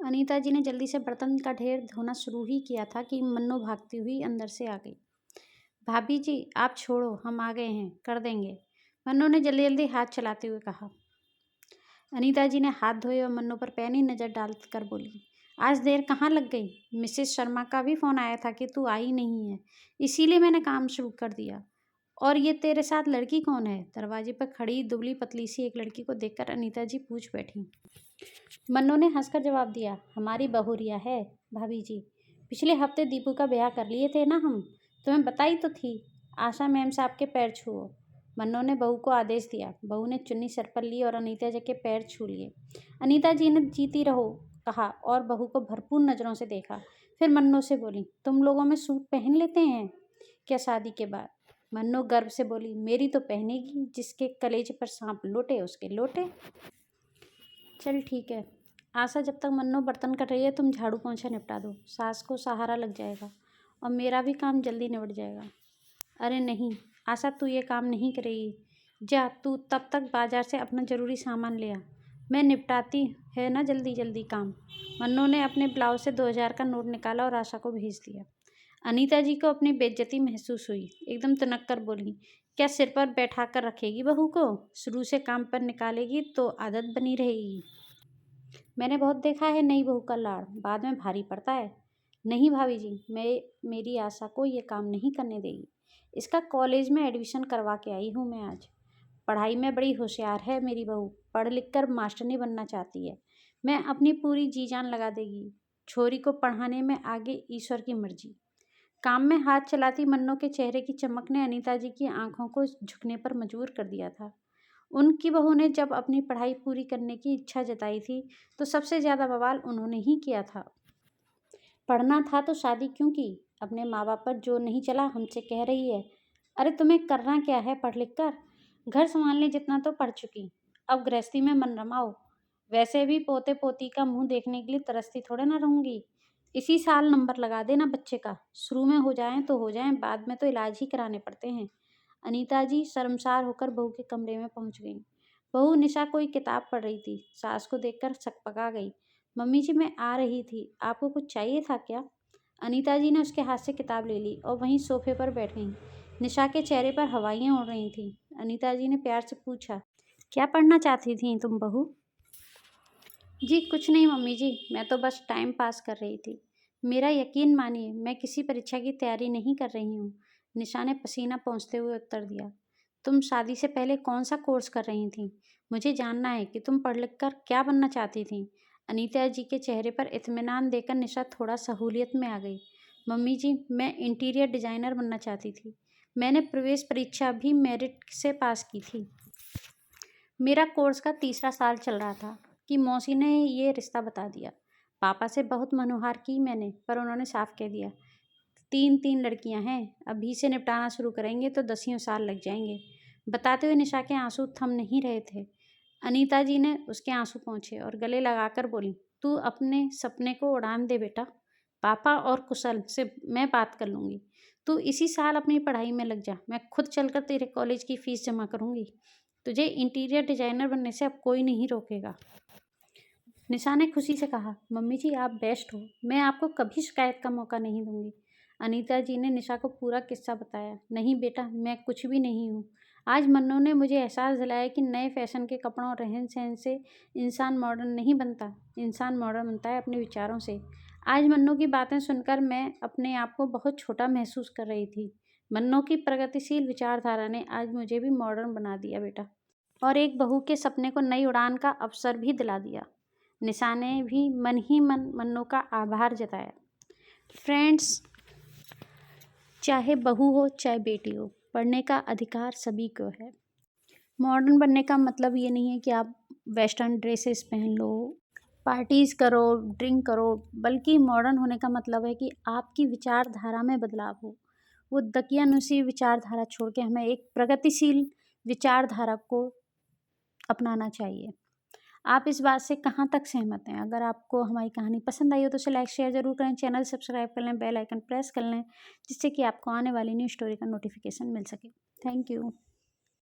अनीता जी ने जल्दी से बर्तन का ढेर धोना शुरू ही किया था कि मन्नू भागती हुई अंदर से आ गई। भाभी जी आप छोड़ो, हम आ गए हैं, कर देंगे, मन्नू ने जल्दी जल्दी हाथ चलाते हुए कहा। अनीता जी ने हाथ धोए और मन्नू पर पैनी नज़र डालकर बोली, आज देर कहाँ लग गई? मिसेस शर्मा का भी फ़ोन आया था कि तू आई नहीं है, इसीलिए मैंने काम शुरू कर दिया। और ये तेरे साथ लड़की कौन है? दरवाजे पर खड़ी दुबली पतली सी एक लड़की को देखकर अनीता जी पूछ बैठी। मन्नू ने हंसकर जवाब दिया, हमारी बहू रिया है भाभी जी। पिछले हफ्ते दीपू का ब्याह कर लिए थे ना हम, तुम्हें बताई तो थी। आशा मैम साहब के पैर छुओ। मन्नू ने बहू को आदेश दिया। बहू ने चुन्नी सर पर ली और अनीता जी के पैर छू लिए। अनीता जी ने जीती रहो कहा और बहू को भरपूर नज़रों से देखा। फिर मन्नू से बोली, तुम लोगों में सूट पहन लेते हैं क्या शादी के बाद? मन्नू गर्व से बोली, मेरी तो पहनेगी, जिसके कलेजे पर सांप लोटे उसके लोटे। चल ठीक है। आशा जब तक मन्नू बर्तन कर रही है तुम झाड़ू पोंछा निपटा दो, सास को सहारा लग जाएगा और मेरा भी काम जल्दी निपट जाएगा। अरे नहीं आशा, तू ये काम नहीं करेगी। जा तू तब तक बाजार से अपना ज़रूरी सामान ले आ, मैं निपटाती है ना जल्दी जल्दी काम। मन्नू ने अपने ब्लाउज से 2000 का नोट निकाला और आशा को भेज दिया। अनीता जी को अपनी बेइज्जती महसूस हुई। एकदम तुनक कर बोली, क्या सिर पर बैठा कर रखेगी बहू को? शुरू से काम पर निकालेगी तो आदत बनी रहेगी। मैंने बहुत देखा है नई बहू का लाड़, बाद में भारी पड़ता है। नहीं भाभी जी, मेरी आशा को ये काम नहीं करने देगी। इसका कॉलेज में एडमिशन करवा के आई हूँ मैं आज। पढ़ाई में बड़ी होशियार है मेरी बहू, पढ़ लिख कर मास्टरनी बनना चाहती है। मैं अपनी पूरी जी जान लगा देगी। छोरी को पढ़ाने में आगे ईश्वर की मर्जी। काम में हाथ चलाती मन्नू के चेहरे की चमक ने अनीता जी की आंखों को झुकने पर मजबूर कर दिया था। उनकी बहू ने जब अपनी पढ़ाई पूरी करने की इच्छा जताई थी तो सबसे ज़्यादा बवाल उन्होंने ही किया था। पढ़ना था तो शादी क्यों की? अपने माँ बाप पर जो नहीं चला हमसे कह रही है। अरे तुम्हें करना क्या है पढ़ लिख कर? घर संभालने जितना तो पढ़ चुकी, अब गृहस्थी में मन रमाओ। वैसे भी पोते पोती का मुंह देखने के लिए तरसती थोड़े ना रहूँगी। इसी साल नंबर लगा देना बच्चे का, शुरू में हो जाएं तो हो जाएं, बाद में तो इलाज ही कराने पड़ते हैं। अनीता जी शर्मसार होकर बहू के कमरे में पहुंच गईं। बहू निशा कोई किताब पढ़ रही थी। सास को देखकर सकपका गई। मम्मी जी मैं आ रही थी, आपको कुछ चाहिए था क्या? अनीता जी ने उसके हाथ से किताब ले ली और वहीं सोफे पर बैठ गईं। निशा के चेहरे पर हवाइयाँ उड़ रही थीं। अनीता जी ने प्यार से पूछा, क्या पढ़ना चाहती थी तुम बहू? जी कुछ नहीं मम्मी जी, मैं तो बस टाइम पास कर रही थी। मेरा यकीन मानिए मैं किसी परीक्षा की तैयारी नहीं कर रही हूँ। निशा ने पसीना पोंछते हुए उत्तर दिया। तुम शादी से पहले कौन सा कोर्स कर रही थी? मुझे जानना है कि तुम पढ़ लिख कर क्या बनना चाहती थी। अनीता जी के चेहरे पर इत्मीनान देकर निशा थोड़ा सहूलियत में आ गई। मम्मी जी मैं इंटीरियर डिज़ाइनर बनना चाहती थी। मैंने प्रवेश परीक्षा भी मेरिट से पास की थी। मेरा कोर्स का तीसरा साल चल रहा था कि मौसी ने ये रिश्ता बता दिया। पापा से बहुत मनोहार की मैंने, पर उन्होंने साफ कह दिया, 3 लड़कियां हैं, अभी से निपटाना शुरू करेंगे तो 10 साल लग जाएंगे। बताते हुए निशा के आंसू थम नहीं रहे थे। अनीता जी ने उसके आंसू पोंछे और गले लगाकर बोली, तू अपने सपने को उड़ान दे बेटा, पापा और कुशल से मैं बात कर लूँगी। तू इसी साल अपनी पढ़ाई में लग जा, मैं खुद चलकर तेरे कॉलेज की फ़ीस जमा करूँगी। तुझे इंटीरियर डिज़ाइनर बनने से अब कोई नहीं रोकेगा। निशा ने खुशी से कहा, मम्मी जी आप बेस्ट हो, मैं आपको कभी शिकायत का मौका नहीं दूंगी। अनीता जी ने निशा को पूरा किस्सा बताया। नहीं बेटा, मैं कुछ भी नहीं हूँ। आज मन्नू ने मुझे एहसास दिलाया कि नए फैशन के कपड़ों और रहन सहन से इंसान मॉडर्न नहीं बनता, इंसान मॉडर्न बनता है अपने विचारों से। आज मन्नू की बातें सुनकर मैं अपने आप को बहुत छोटा महसूस कर रही थी। मन्नू की प्रगतिशील विचारधारा ने आज मुझे भी मॉडर्न बना दिया बेटा, और एक बहू के सपने को नई उड़ान का अवसर भी दिला दिया। निशा ने भी मन ही मन मन्नू का आभार जताया। फ्रेंड्स, चाहे बहू हो चाहे बेटी हो, पढ़ने का अधिकार सभी को है। मॉडर्न बनने का मतलब ये नहीं है कि आप वेस्टर्न ड्रेसेस पहन लो, पार्टीज़ करो, ड्रिंक करो, बल्कि मॉडर्न होने का मतलब है कि आपकी विचारधारा में बदलाव हो। वो दकियानुसी विचारधारा छोड़ के हमें एक प्रगतिशील विचारधारा को अपनाना चाहिए। आप इस बात से कहाँ तक सहमत हैं? अगर आपको हमारी कहानी पसंद आई हो तो उसे लाइक शेयर ज़रूर करें, चैनल सब्सक्राइब कर लें, बेल आइकन प्रेस कर लें, जिससे कि आपको आने वाली न्यू स्टोरी का नोटिफिकेशन मिल सके। Thank you.